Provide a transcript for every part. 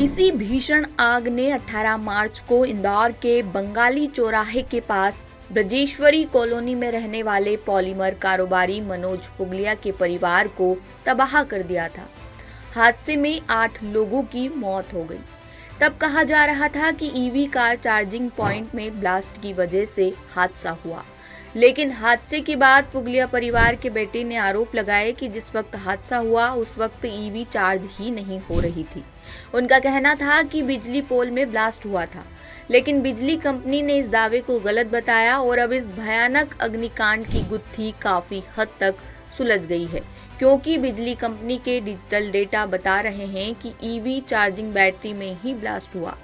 इसी भीषण आग ने 18 मार्च को इंदौर के बंगाली चौराहे के पास ब्रजेश्वरी कॉलोनी में रहने वाले पॉलीमर कारोबारी मनोज पुगलिया के परिवार को तबाह कर दिया था। हादसे में 8 लोगों की मौत हो गई। तब कहा जा रहा था कि ईवी कार चार्जिंग पॉइंट में ब्लास्ट की वजह से हादसा हुआ, लेकिन हादसे के बाद पुगलिया परिवार के बेटे ने आरोप लगाए कि जिस वक्त हादसा हुआ उस वक्त ईवी चार्ज ही नहीं हो रही थी। उनका कहना था कि बिजली पोल में ब्लास्ट हुआ था, लेकिन बिजली कंपनी ने इस दावे को गलत बताया और अब इस भयानक अग्निकांड की गुत्थी काफी हद तक सुलझ गई है, क्योंकि बिजली कंपनी के डिजिटल डेटा बता रहे हैं कि ईवी चार्जिंग बैटरी में ही ब्लास्ट हुआ।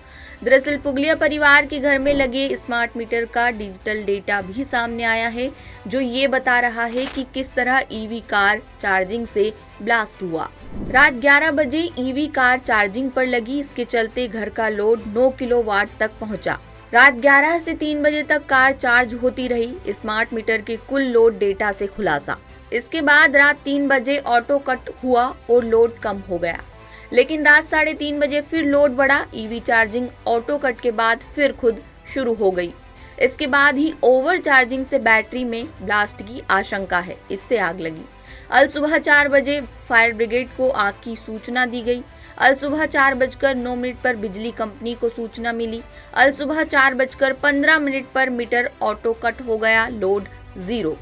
दरअसल पुगलिया परिवार के घर में लगे स्मार्ट मीटर का डिजिटल डेटा भी सामने आया है, जो ये बता रहा है कि किस तरह ईवी कार चार्जिंग से ब्लास्ट हुआ। रात 11 बजे ईवी कार चार्जिंग पर लगी, इसके चलते घर का लोड 9 किलोवाट तक पहुंचा। रात 11 से 3 बजे तक कार चार्ज होती रही। स्मार्ट मीटर के कुल लोड डेटा से खुलासा। इसके बाद रात 3 बजे ऑटो कट हुआ और लोड कम हो गया, लेकिन रात 3:30 बजे फिर लोड बढ़ा। ईवी चार्जिंग ऑटो कट के बाद फिर खुद शुरू हो गई। इसके बाद ही ओवर चार्जिंग से बैटरी में ब्लास्ट की आशंका है, इससे आग लगी। अल सुबह 4 बजे फायर ब्रिगेड को आग की सूचना दी गई। अल सुबह 4:09 पर बिजली कंपनी को सूचना मिली। अल सुबह 4:15 पर मीटर ऑटो कट हो गया, लोड 0।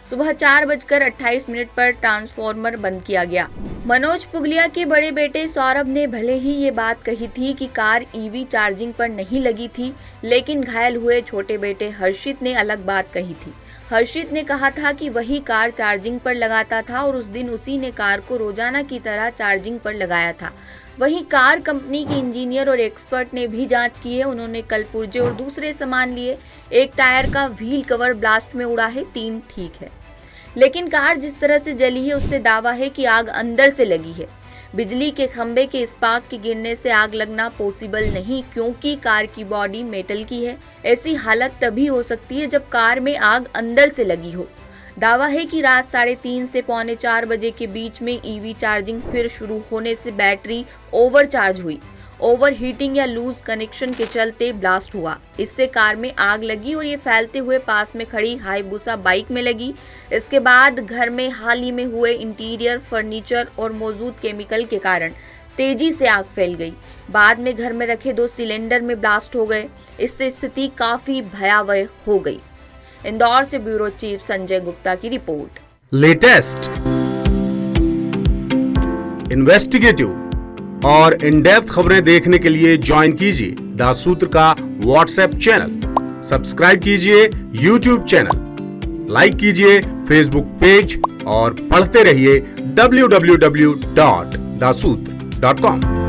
सुबह 4:28 पर ट्रांसफार्मर बंद किया गया। मनोज पुगलिया के बड़े बेटे सौरभ ने भले ही ये बात कही थी कि कार ईवी चार्जिंग पर नहीं लगी थी, लेकिन घायल हुए छोटे बेटे हर्षित ने अलग बात कही थी। हर्षित ने कहा था कि वही कार चार्जिंग पर लगाता था और उस दिन उसी ने कार को रोजाना की तरह चार्जिंग पर लगाया था। वहीं कार कंपनी के इंजीनियर और एक्सपर्ट ने भी जांच की है। उन्होंने कल पुर्जे और दूसरे सामान लिए। एक टायर का व्हील कवर ब्लास्ट में उड़ा है, 3 ठीक है, लेकिन कार जिस तरह से जली है उससे दावा है कि आग अंदर से लगी है। बिजली के खंभे के स्पार्क के गिरने से आग लगना पॉसिबल नहीं, क्योंकि कार की बॉडी मेटल की है। ऐसी हालत तभी हो सकती है जब कार में आग अंदर से लगी हो। दावा है कि रात 3:30 से 3:45 बजे के बीच में ईवी चार्जिंग फिर शुरू होने से बैटरी ओवर चार्ज हुई। ओवर हीटिंग या लूज कनेक्शन के चलते ब्लास्ट हुआ। इससे कार में आग लगी और ये फैलते हुए पास में खड़ी हाईबुसा बाइक में लगी। इसके बाद घर में हाल ही में हुए इंटीरियर फर्नीचर और मौजूद केमिकल के कारण तेजी से आग फैल गई। बाद में घर में रखे 2 सिलेंडर में ब्लास्ट हो गए। इससे स्थिति काफी भयावह हो गई। इंदौर से ब्यूरो चीफ संजय गुप्ता की रिपोर्ट। लेटेस्ट, इन्वेस्टिगेटिव और इन डेप्थ खबरें देखने के लिए ज्वाइन कीजिए द सूत्र का व्हाट्सएप चैनल, सब्सक्राइब कीजिए यूट्यूब चैनल, लाइक कीजिए फेसबुक पेज और पढ़ते रहिए www.dasootra.com।